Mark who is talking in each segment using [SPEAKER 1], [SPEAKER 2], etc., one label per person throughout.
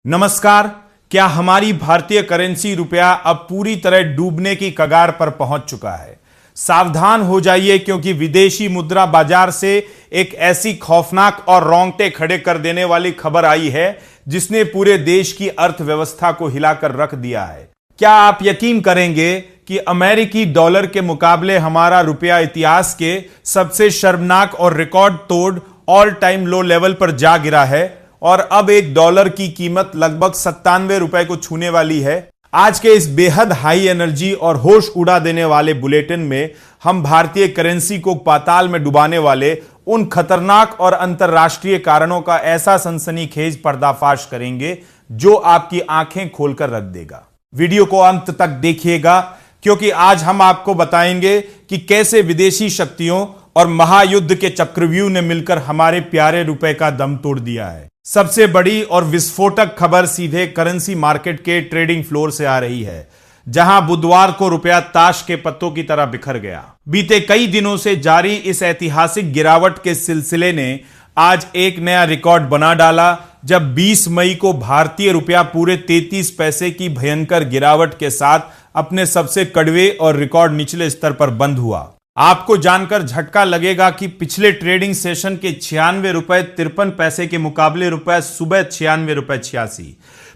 [SPEAKER 1] नमस्कार। क्या हमारी भारतीय करेंसी रुपया अब पूरी तरह डूबने की कगार पर पहुंच चुका है? सावधान हो जाइए, क्योंकि विदेशी मुद्रा बाजार से एक ऐसी खौफनाक और रोंगटे खड़े कर देने वाली खबर आई है जिसने पूरे देश की अर्थव्यवस्था को हिलाकर रख दिया है। क्या आप यकीन करेंगे कि अमेरिकी डॉलर के मुकाबले हमारा रुपया इतिहास के सबसे शर्मनाक और रिकॉर्ड तोड़ ऑल टाइम लो लेवल पर जा गिरा है और अब एक डॉलर की कीमत लगभग 97 रुपए को छूने वाली है। आज के इस बेहद हाई एनर्जी और होश उड़ा देने वाले बुलेटिन में हम भारतीय करेंसी को पाताल में डुबाने वाले उन खतरनाक और अंतरराष्ट्रीय कारणों का ऐसा सनसनीखेज पर्दाफाश करेंगे जो आपकी आंखें खोलकर रख देगा। वीडियो को अंत तक देखिएगा, क्योंकि आज हम आपको बताएंगे कि कैसे विदेशी शक्तियों और महायुद्ध के चक्रव्यूह ने मिलकर हमारे प्यारे रुपए का दम तोड़ दिया है। सबसे बड़ी और विस्फोटक खबर सीधे करेंसी मार्केट के ट्रेडिंग फ्लोर से आ रही है, जहां बुधवार को रुपया ताश के पत्तों की तरह बिखर गया। बीते कई दिनों से जारी इस ऐतिहासिक गिरावट के सिलसिले ने आज एक नया रिकॉर्ड बना डाला, जब 20 मई को भारतीय रुपया पूरे 33 पैसे की भयंकर गिरावट के साथ अपने सबसे कड़वे और रिकॉर्ड निचले स्तर पर बंद हुआ। आपको जानकर झटका लगेगा कि पिछले ट्रेडिंग सेशन के 96 रुपए 53 पैसे के मुकाबले रुपए सुबह 96 रुपए 86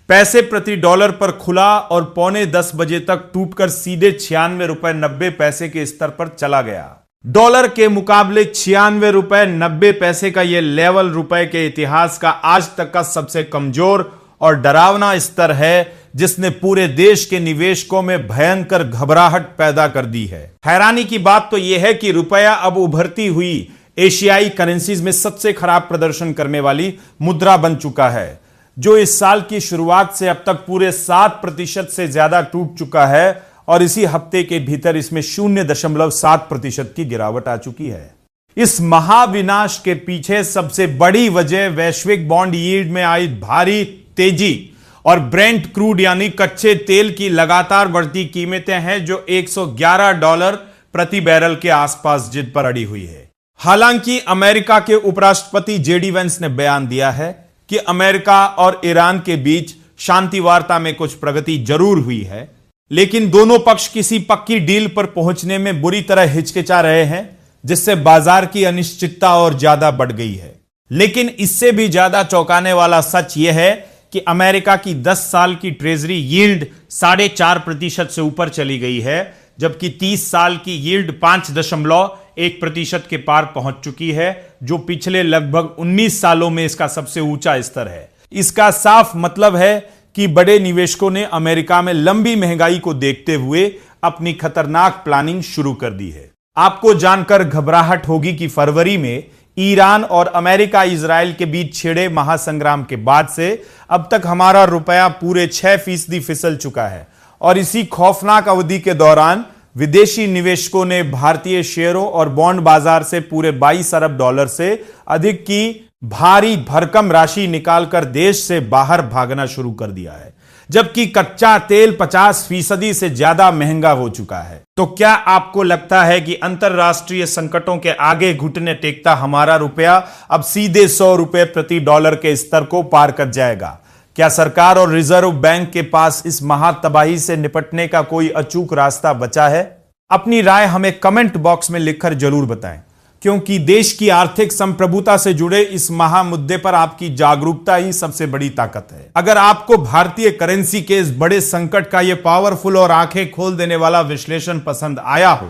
[SPEAKER 1] पैसे प्रति डॉलर पर खुला और पौने 10 बजे तक टूटकर सीधे 96 रुपए 90 पैसे के स्तर पर चला गया। डॉलर के मुकाबले 96 रुपए 90 पैसे का यह लेवल रुपए के इतिहास का आज तक का सबसे कमजोर और डरावना स्तर है, जिसने पूरे देश के निवेशकों में भयंकर घबराहट पैदा कर दी है। हैरानी की बात तो यह है कि रुपया अब उभरती हुई एशियाई करेंसीज में सबसे खराब प्रदर्शन करने वाली मुद्रा बन चुका है, जो इस साल की शुरुआत से अब तक पूरे 7% से ज्यादा टूट चुका है और इसी हफ्ते के भीतर इसमें 0.7% की गिरावट आ चुकी है। इस महाविनाश के पीछे सबसे बड़ी वजह वैश्विक बॉन्ड यील्ड में आई भारी तेजी और ब्रेंट क्रूड यानी कच्चे तेल की लगातार बढ़ती कीमतें हैं, जो $111 प्रति बैरल के आसपास जिद पर अड़ी हुई है। हालांकि अमेरिका के उपराष्ट्रपति जेडी वेंस ने बयान दिया है कि अमेरिका और ईरान के बीच शांति वार्ता में कुछ प्रगति जरूर हुई है, लेकिन दोनों पक्ष किसी पक्की डील पर पहुंचने में बुरी तरह हिचकिचा रहे हैं, जिससे बाजार की अनिश्चितता और ज्यादा बढ़ गई है। लेकिन इससे भी ज्यादा चौंकाने वाला सच यह है कि अमेरिका की 10 साल की ट्रेजरी यील्ड 4.5% से ऊपर चली गई है, जबकि 30 साल की यील्ड 5.1% के पार पहुंच चुकी है, जो पिछले लगभग 19 सालों में इसका सबसे ऊंचा स्तर है। इसका साफ मतलब है कि बड़े निवेशकों ने अमेरिका में लंबी महंगाई को देखते हुए अपनी खतरनाक प्लानिंग शुरू कर दी है। आपको जानकर घबराहट होगी कि फरवरी में ईरान और अमेरिका इजराइल के बीच छिड़े महासंग्राम के बाद से अब तक हमारा रुपया पूरे 6% फिसल चुका है और इसी खौफनाक अवधि के दौरान विदेशी निवेशकों ने भारतीय शेयरों और बॉन्ड बाजार से पूरे 22 अरब डॉलर से अधिक की भारी भरकम राशि निकालकर देश से बाहर भागना शुरू कर दिया है, जबकि कच्चा तेल 50% से ज्यादा महंगा हो चुका है। तो क्या आपको लगता है कि अंतरराष्ट्रीय संकटों के आगे घुटने टेकता हमारा रुपया अब सीधे 100 रुपए प्रति डॉलर के स्तर को पार कर जाएगा? क्या सरकार और रिजर्व बैंक के पास इस महातबाही से निपटने का कोई अचूक रास्ता बचा है? अपनी राय हमें कमेंट बॉक्स में लिखकर जरूर बताएं, क्योंकि देश की आर्थिक संप्रभुता से जुड़े इस महामुद्दे पर आपकी जागरूकता ही सबसे बड़ी ताकत है। अगर आपको भारतीय करेंसी के इस बड़े संकट का यह पावरफुल और आंखें खोल देने वाला विश्लेषण पसंद आया हो,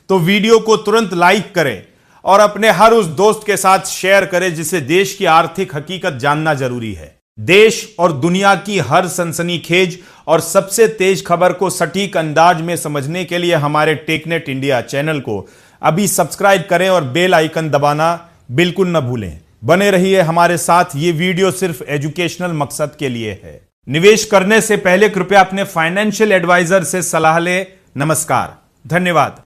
[SPEAKER 1] तो वीडियो को तुरंत लाइक करें और अपने हर उस दोस्त के साथ शेयर करें जिसे देश की आर्थिक हकीकत जानना जरूरी है। देश और दुनिया की हर सनसनीखेज और सबसे तेज खबर को सटीक अंदाज में समझने के लिए हमारे टेकनेट इंडिया चैनल को अभी सब्सक्राइब करें और बेल आइकन दबाना बिल्कुल न भूलें। बने रहिए हमारे साथ। ये वीडियो सिर्फ एजुकेशनल मकसद के लिए है। निवेश करने से पहले कृपया अपने फाइनेंशियल एडवाइजर से सलाह लें। नमस्कार, धन्यवाद।